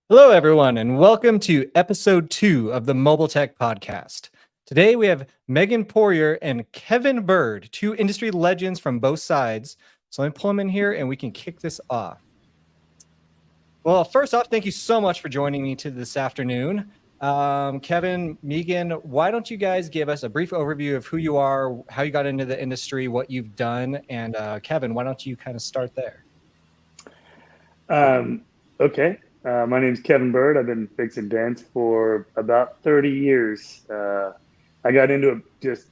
Hello, everyone, and welcome to episode 2 of the Mobile Tech Podcast. Today we have Meghan Poirier and Kevin Byrd, two industry legends from both sides. So let me pull them in here and we can kick this off. Well, first off, thank you so much for joining me this afternoon. Kevin, Meghan, why don't you guys give us a brief overview of who you are, how you got into the industry, what you've done, and Kevin, why don't you kind of start there? Okay. My name's Kevin Byrd. I've been fixing dents for about 30 years. I got into it just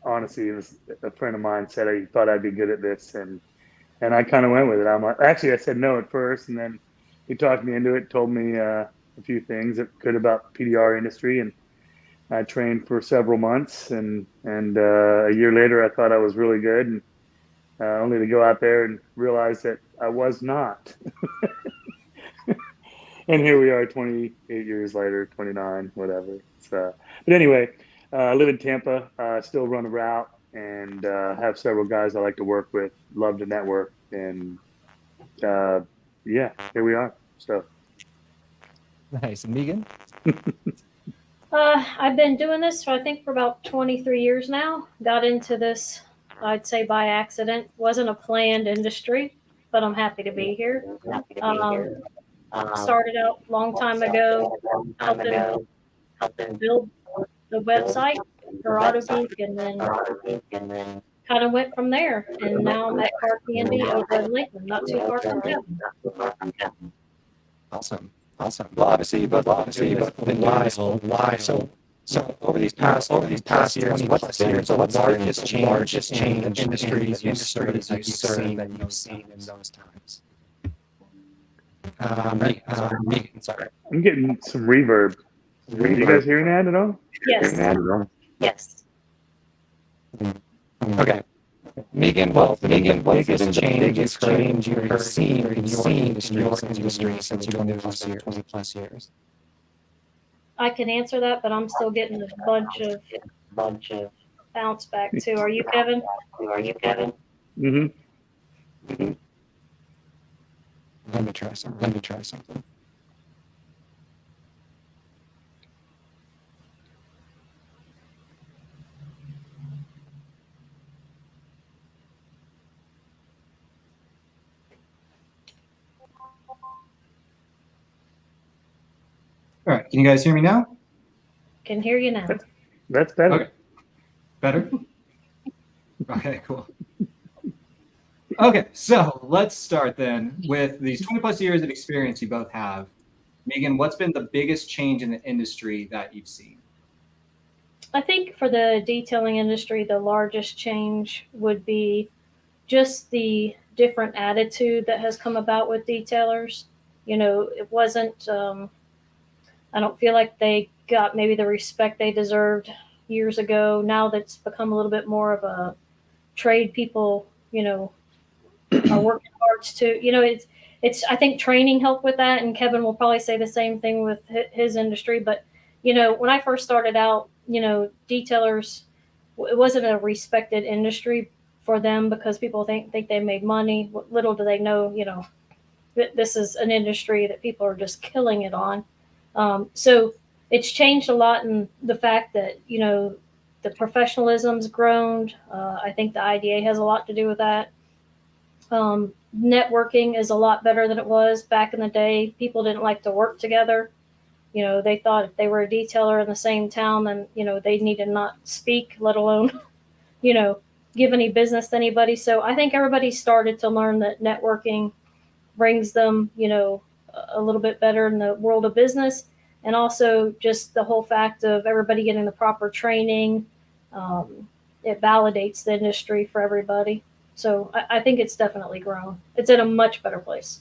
honestly. It was a friend of mine said he thought I'd be good at this, and I kind of went with it. I'm like, actually, I said no at first, and then he talked me into it, told me a few things that could about PDR industry, and I trained for several months, and a year later, I thought I was really good, and only to go out there and realize that I was not. And here we are 28 years later, 29, whatever. So, but anyway, I live in Tampa, still run a route, and have several guys I like to work with, love to network, and yeah, here we are. So Nice. And Meghan? I've been doing this for about 23 years now. Got into this, I'd say by accident. Wasn't a planned industry, but I'm happy to be here. Started out a long time ago, helping build the website for AutoGeek, and then kind of went from there. And now I'm at Car Candy over in Lincoln, not too far from Kevin. Awesome. Well, obviously, you both been live. So over these past years, what's the largest change in industries you've seen in those times? Sorry. I'm getting some reverb. Are you guys hearing that at all? Yes. Okay. Meghan, what's the biggest change you've seen in your industry since you've been doing this 20 plus years? I can answer that, but I'm still getting a bunch of bounce back too. Are you Kevin? Mm-hmm. Let me try something. All right, can you guys hear me now? Can hear you now. That's better. Okay. Better? Okay, cool. Okay, so let's start then with these 20 plus years of experience you both have. Meghan, what's been the biggest change in the industry that you've seen? I think for the detailing industry, the largest change would be just the different attitude that has come about with detailers. You know, it wasn't, I don't feel like they got maybe the respect they deserved years ago. Now that's become a little bit more of a trade. People, are working hard to, I think training helped with that. And Kevin will probably say the same thing with his industry. But, when I first started out, detailers, it wasn't a respected industry for them because people think they made money. Little do they know, this is an industry that people are just killing it on. So it's changed a lot in the fact that, the professionalism's grown. I think the IDA has a lot to do with that. Networking is a lot better than it was back in the day. People didn't like to work together. They thought if they were a detailer in the same town, then, they need to not speak, let alone, give any business to anybody. So I think everybody started to learn that networking brings them, a little bit better in the world of business. And also just the whole fact of everybody getting the proper training. It validates the industry for everybody. So I think it's definitely grown. It's in a much better place.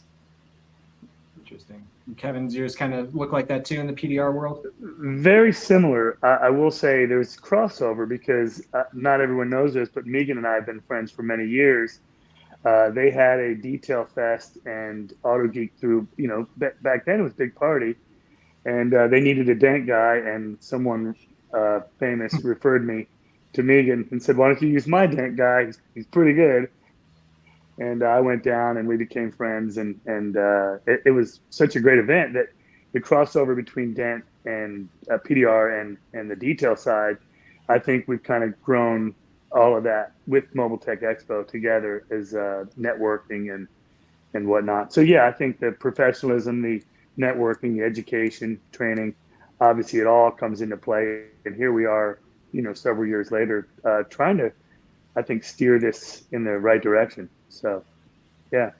Interesting. Kevin's yours kind of look like that too in the PDR world? Very similar. I will say there's crossover because not everyone knows this, but Meghan and I have been friends for many years. They had a detail fest and AutoGeek through, back then it was a big party, and they needed a dent guy, and someone famous referred me to Meghan and said, "Why don't you use my dent guy? He's pretty good." And I went down and we became friends, and it was such a great event that the crossover between Dent and PDR and the detail side, I think we've kind of grown all of that with Mobile Tech Expo together as networking and whatnot. So yeah, I think the professionalism, the networking, the education, training, obviously it all comes into play. And here we are, several years later, trying to, I think, steer this in the right direction. So yeah.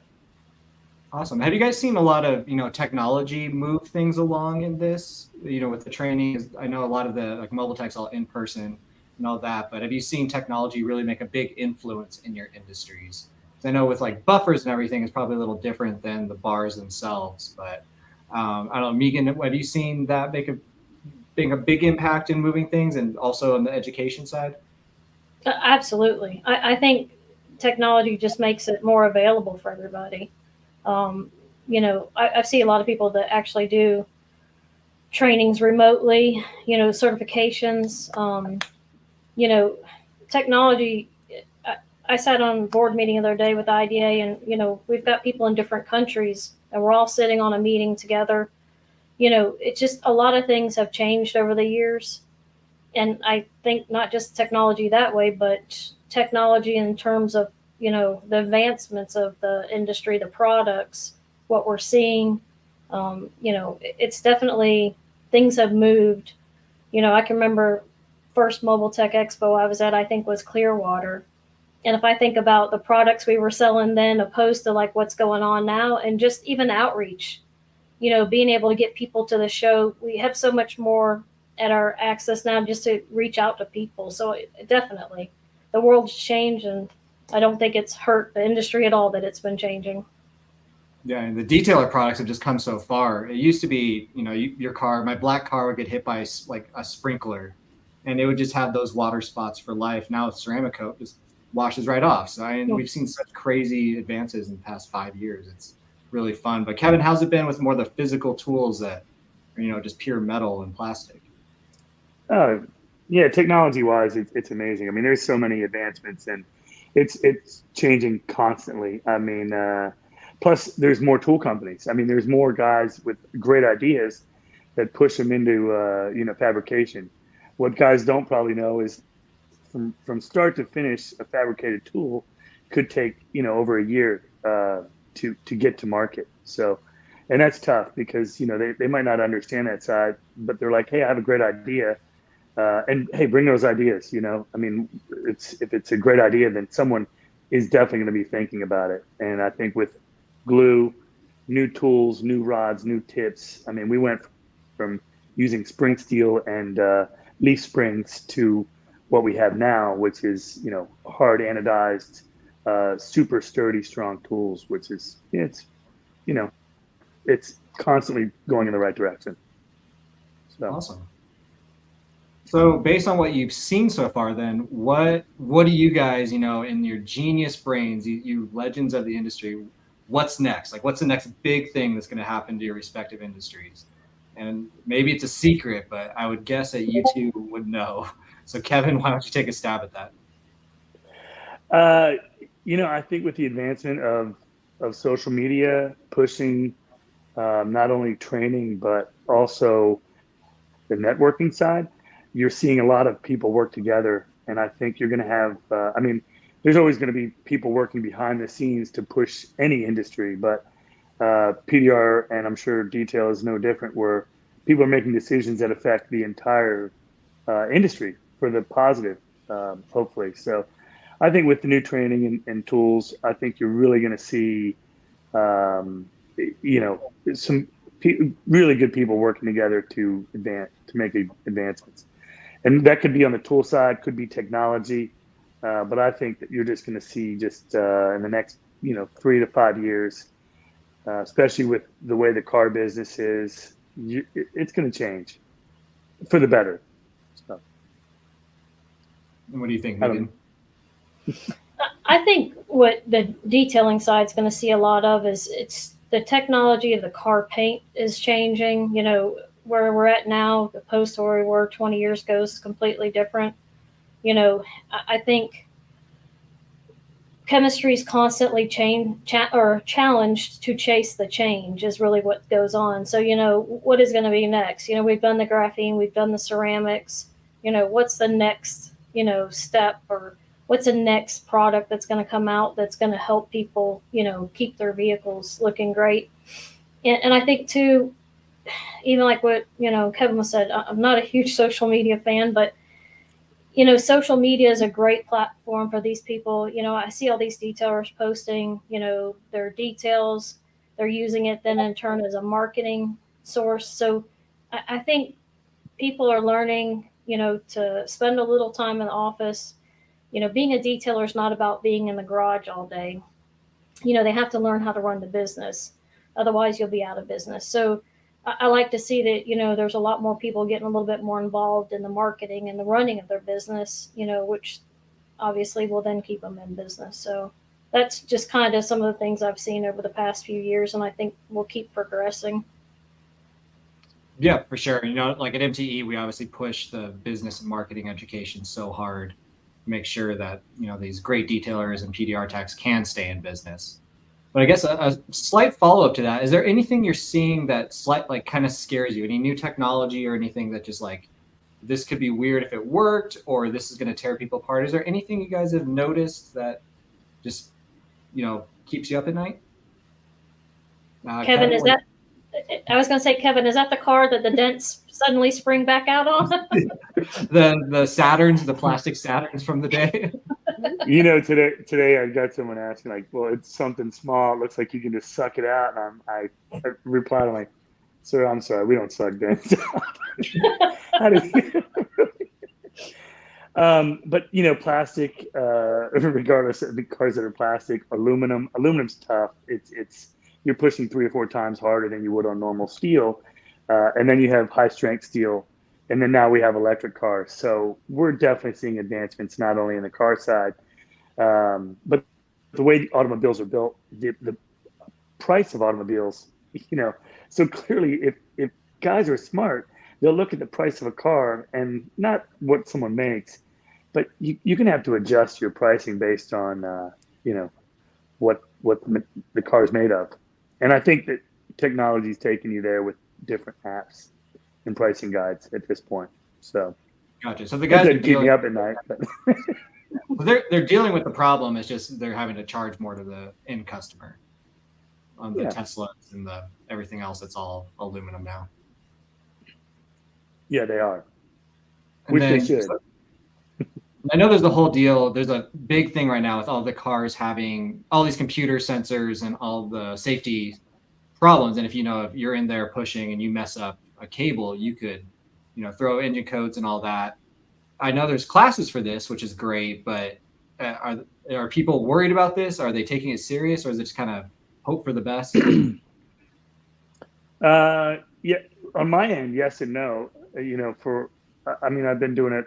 Awesome. Have you guys seen a lot of, technology move things along in this, with the training? I know a lot of the mobile tech's all in person and all that, but have you seen technology really make a big influence in your industries? 'Cause I know with buffers and everything is probably a little different than the bars themselves, but I don't know, Meghan, have you seen that make a big impact in moving things and also on the education side? Absolutely. I think technology just makes it more available for everybody. I see a lot of people that actually do trainings remotely, certifications, technology. I sat on a board meeting the other day with IDA, and, we've got people in different countries and we're all sitting on a meeting together. It's just a lot of things have changed over the years. And I think not just technology that way, but technology in terms of, the advancements of the industry, the products, what we're seeing. It's definitely, things have moved. I can remember first Mobile Tech Expo I was at, I think was Clearwater. And if I think about the products we were selling then opposed to what's going on now, and just even outreach, being able to get people to the show, we have so much more at our access now just to reach out to people. So definitely the world's changed, and I don't think it's hurt the industry at all that it's been changing. Yeah, and the detailer products have just come so far. It used to be, your car, my black car would get hit by a sprinkler, and it would just have those water spots for life. Now with ceramic coat, just washes right off. So we've seen such crazy advances in the past 5 years. It's really fun. But Kevin, how's it been with more of the physical tools that are, just pure metal and plastic? Yeah, technology wise, it's amazing. I mean, there's so many advancements, and it's changing constantly. I mean, plus there's more tool companies. I mean, there's more guys with great ideas that push them into fabrication. What guys don't probably know is from start to finish, a fabricated tool could take over a year to get to market. So, and that's tough because they might not understand that side, but they're like, hey, I have a great idea. And hey, bring those ideas. I mean, if it's a great idea, then someone is definitely going to be thinking about it. And I think with glue, new tools, new rods, new tips. I mean, we went from using spring steel and leaf springs to what we have now, which is hard anodized, super sturdy, strong tools. Which is it's constantly going in the right direction. So. Awesome. So based on what you've seen so far, then what do you guys, in your genius brains, you legends of the industry, what's next? What's the next big thing that's going to happen to your respective industries? And maybe it's a secret, but I would guess that you two would know. So Kevin, why don't you take a stab at that? I think with the advancement of social media pushing not only training but also the networking side, you're seeing a lot of people work together. And I think you're going to have, there's always going to be people working behind the scenes to push any industry, but PDR, and I'm sure detail is no different, where people are making decisions that affect the entire industry for the positive, hopefully. So I think with the new training and tools, I think you're really going to see, some really good people working together to make advancements. And that could be on the tool side, could be technology, but I think that you're just going to see in the next 3 to 5 years, especially with the way the car business is, it's going to change for the better. So. And what do you think, Meghan? I think what the detailing side is going to see a lot of is it's the technology of the car paint is changing. Where we're at now, the post where we were 20 years ago is completely different. I think chemistry is constantly challenged to chase the change is really what goes on. So, what is going to be next? We've done the graphene, we've done the ceramics. What's the next, step, or what's the next product that's going to come out that's going to help people, keep their vehicles looking great. And I think too, even like what, Kevin said, I'm not a huge social media fan, but social media is a great platform for these people. I see all these detailers posting, their details. They're using it then in turn as a marketing source. So I think people are learning, to spend a little time in the office. Being a detailer is not about being in the garage all day. They have to learn how to run the business. Otherwise, you'll be out of business. So I like to see that, there's a lot more people getting a little bit more involved in the marketing and the running of their business, which obviously will then keep them in business. So that's just kind of some of the things I've seen over the past few years, and I think we'll keep progressing. Yeah, for sure. Like at MTE, we obviously push the business and marketing education so hard to make sure that, these great detailers and PDR techs can stay in business. But I guess a slight follow-up to that, is there anything you're seeing that kind of scares you? Any new technology or anything that just like, this could be weird if it worked, or this is going to tear people apart? Is there anything you guys have noticed that just, keeps you up at night? Kevin, I was going to say, Kevin, is that the car that the dents suddenly spring back out on? the Saturns, the plastic Saturns from the day. Today I got someone asking like, well, it's something small. It looks like you can just suck it out. And I replied, I'm like, sir, I'm sorry, we don't suck dents out. But plastic, regardless of the cars that are plastic, aluminum's tough. It's you're pushing 3 or 4 times harder than you would on normal steel. And then you have high strength steel. And then now we have electric cars. So we're definitely seeing advancements, not only in the car side, but the way automobiles are built, the price of automobiles, so clearly if guys are smart, they'll look at the price of a car and not what someone makes, but you're going to have to adjust your pricing based on, what the car is made of. And I think that technology is taking you there with different apps and pricing guides at this point. So, gotcha. So the guys are keep me up at night. They're dealing with the problem. It's just they're having to charge more to the end customer on the Teslas and the everything else. That's all aluminum now. Yeah, they are. Which they should. I know there's the whole deal. There's a big thing right now with all the cars having all these computer sensors and all the safety problems. And if you're in there pushing and you mess up a cable, you could, throw engine codes and all that. I know there's classes for this, which is great, but are people worried about this? Are they taking it serious, or is it just kind of hope for the best? Yeah, on my end, yes and no. I've been doing it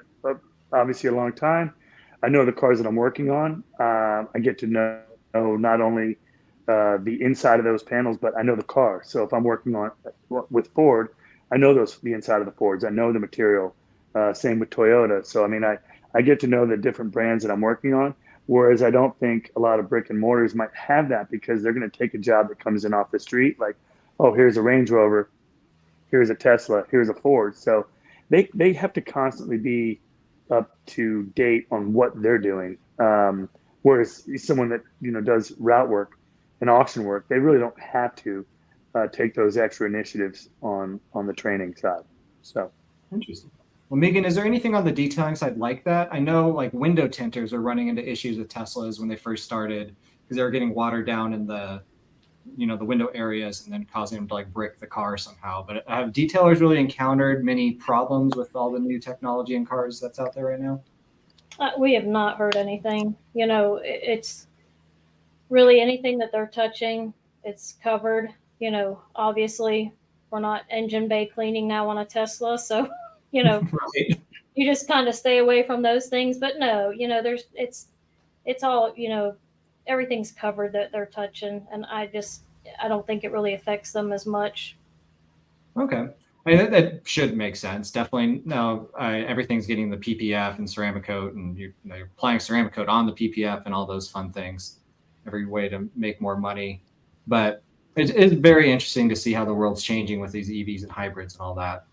obviously a long time. I know the cars that I'm working on. I get to know not only the inside of those panels, but I know the car. So if I'm working on with Ford, I know the inside of the Fords. I know the material. Same with Toyota. So I get to know the different brands that I'm working on. Whereas I don't think a lot of brick and mortars might have that, because they're going to take a job that comes in off the street, like, oh, here's a Range Rover, here's a Tesla, here's a Ford. So they have to constantly be up to date on what they're doing. Whereas someone that does route work and auction work, they really don't have to take those extra initiatives on the training side. So interesting. Well, Meghan, is there anything on the detailing side like that? I know like window tinters are running into issues with Teslas when they first started, because they were getting watered down in the window areas and then causing them to like brick the car somehow. But have detailers really encountered many problems with all the new technology in cars that's out there right now? We have not heard anything. It's really anything that they're touching, it's covered. Obviously we're not engine bay cleaning now on a Tesla, so right. You just kind of stay away from those things. But no, it's all, everything's covered that they're touching, and I don't think it really affects them as much. Okay. I mean, that should make sense. Definitely. No, everything's getting the PPF and ceramic coat, and you're applying ceramic coat on the PPF and all those fun things. Every way to make more money. But it is very interesting to see how the world's changing with these EVs and hybrids and all that.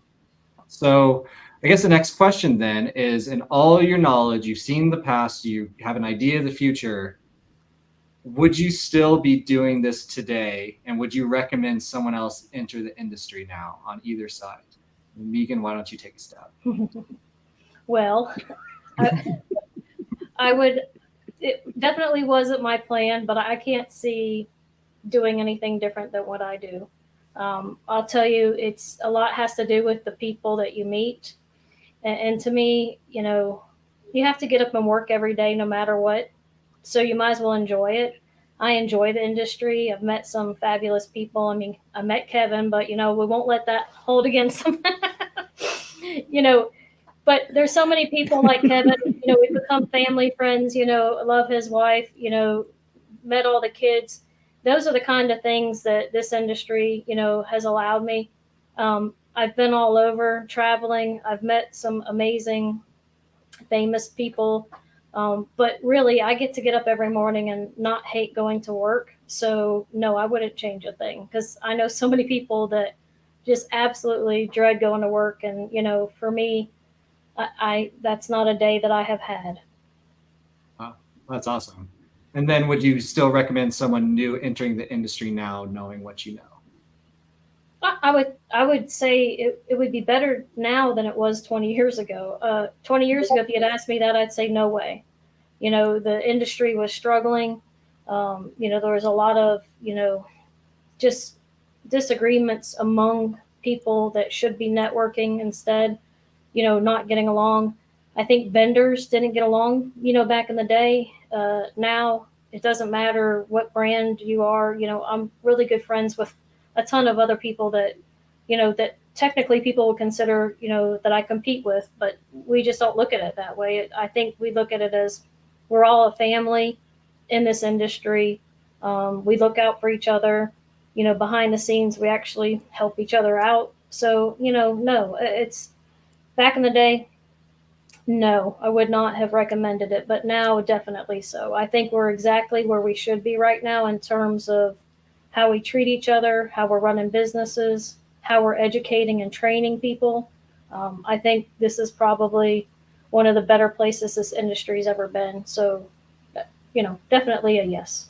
So I guess the next question then is, in all your knowledge, you've seen the past, you have an idea of the future. Would you still be doing this today? And would you recommend someone else enter the industry now on either side? Meghan, why don't you take a stab? Well, I would, it definitely wasn't my plan, but I can't see doing anything different than what I do. I'll tell you, it's a lot has to do with the people that you meet. And to me, you have to get up and work every day no matter what. So you might as well enjoy it. I enjoy the industry. I've met some fabulous people. I mean, I met Kevin, but we won't let that hold against him. But there's so many people like Kevin. We've become family friends. Love his wife. Met all the kids. Those are the kind of things that this industry, has allowed me. I've been all over traveling. I've met some amazing, famous people. But really, I get to get up every morning and not hate going to work. So, no, I wouldn't change a thing, because I know so many people that just absolutely dread going to work. And, for me, I that's not a day that I have had. Wow, that's awesome. And then would you still recommend someone new entering the industry now, knowing what you know? I would say it would be better now than it was 20 years ago. 20 years ago, if you had asked me that, I'd say no way. The industry was struggling. There was a lot of, just disagreements among people that should be networking instead, not getting along. I think vendors didn't get along, back in the day. Now it doesn't matter what brand you are. I'm really good friends with a ton of other people that, that technically people would consider, that I compete with, but we just don't look at it that way. I think we look at it as we're all a family in this industry. We look out for each other, behind the scenes, we actually help each other out. So, no, it's back in the day. No, I would not have recommended it, but now definitely so. I think we're exactly where we should be right now in terms of how we treat each other, how we're running businesses, how we're educating and training people. I think this is probably one of the better places this industry's ever been. So, definitely a yes.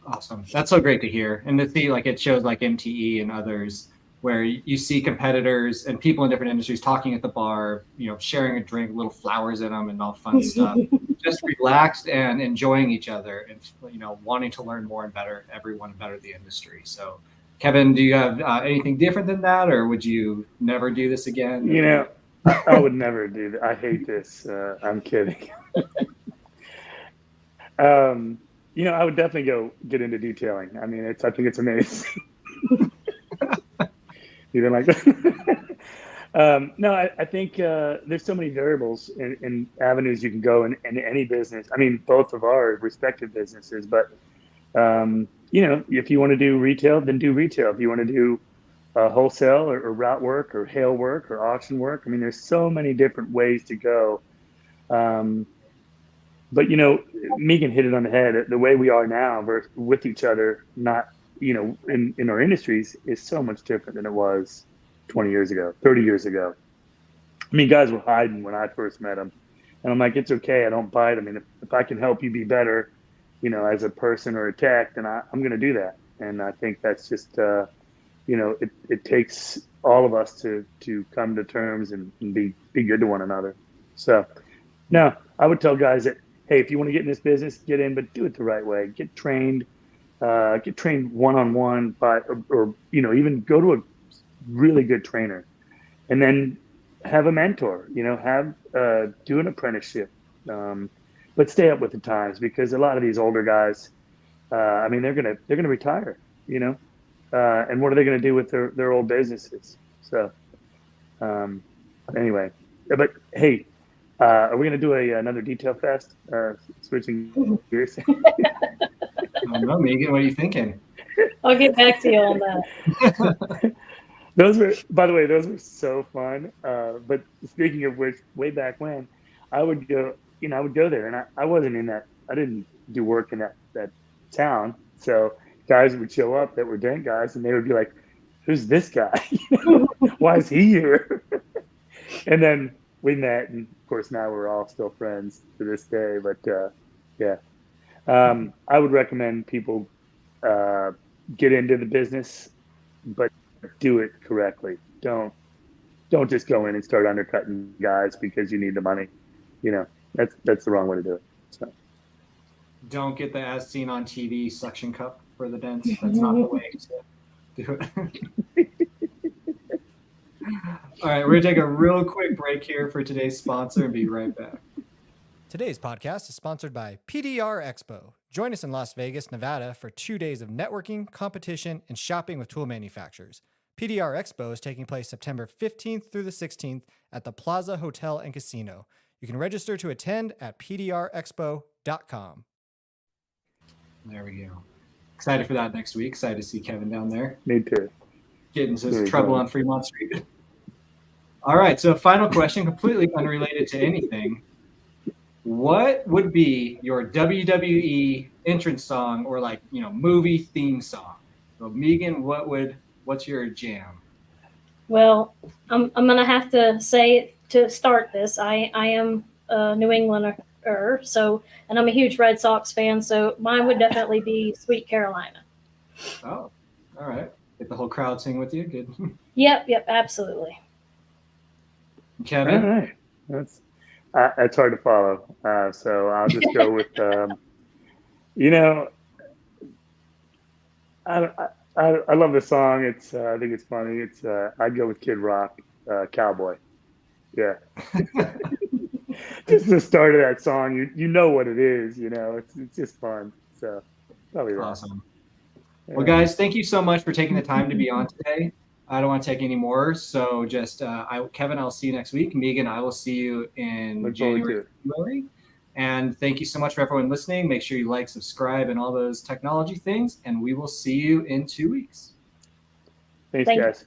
Awesome. That's so great to hear. And to see, like, it shows like MTE and others where you see competitors and people in different industries talking at the bar, sharing a drink, little flowers in them and all fun stuff, just relaxed and enjoying each other and, wanting to learn more and better the industry. So Kevin, do you have anything different than that, or would you never do this again? I would never do that. I hate this. I'm kidding. I would definitely go get into detailing. I mean, I think it's amazing. You didn't like that? No, I think there's so many variables and avenues you can go in any business. I mean, both of our respective businesses, but if you want to do retail, then do retail. If you want to do wholesale or route work or hail work or auction work, I mean, there's so many different ways to go. But Meghan hit it on the head. The way we are now with each other, not in our industries, is so much different than it was 20 years ago, 30 years ago. I mean, guys were hiding when I first met them, and I'm like, it's okay, I don't bite. I mean, if I can help you be better, as a person or a tech, then I'm going to do that. And I think that's just, it takes all of us to come to terms and be good to one another. So, no, I would tell guys that, hey, if you want to get in this business, get in, but do it the right way. Get trained one-on-one or even go to a really good trainer, and then have a mentor, do an apprenticeship, but stay up with the times, because a lot of these older guys, I mean, they're going to retire, and what are they going to do with their old businesses? So, anyway, but hey, are we going to do another detail fest? Switching gears. I don't know, Meghan, what are you thinking? I'll get back to you on that. by the way, those were so fun. But speaking of which, way back when, I would go, I would go there, and I wasn't in that. I didn't do work in that town. So guys would show up that were dent guys, and they would be like, "Who's this guy? Why is he here?" And then we met, and of course now we're all still friends to this day. But yeah, I would recommend people get into the business, but do it correctly. Don't just go in and start undercutting guys because you need the money. That's the wrong way to do it. So Don't get the as seen on TV suction cup for the dents. That's not the way to do it. All right, we're going to take a real quick break here for today's sponsor and be right back. Today's podcast is sponsored by PDR Expo. Join us in Las Vegas, Nevada for 2 days of networking, competition, and shopping with tool manufacturers. PDR Expo is taking place September 15th through the 16th at the Plaza Hotel and Casino. You can register to attend at pdrexpo.com. There we go. Excited for that next week. Excited to see Kevin down there. me too. Getting into trouble on Fremont Street. All right, so final question, completely unrelated to anything. What would be your WWE entrance song or movie theme song? So Megan, what's your jam? Well, I'm gonna have to say to start this, I am a New Englander, and I'm a huge Red Sox fan, so mine would definitely be Sweet Carolina. Oh, all right. Get the whole crowd sing with you. Good. Yep, absolutely. Kevin? All right. That's hard to follow. So I'll just go with, I love the song. I think it's funny. I'd go with Kid Rock, Cowboy. Yeah. Just the start of that song, you know what it is. It's just fun. So probably that. Awesome. Well, guys, thank you so much for taking the time to be on today. I don't want to take any more. So just Kevin, I'll see you next week. Megan, I will see you in January, February. And thank you so much for everyone listening. Make sure you like, subscribe, and all those technology things. And we will see you in 2 weeks. Thanks, guys.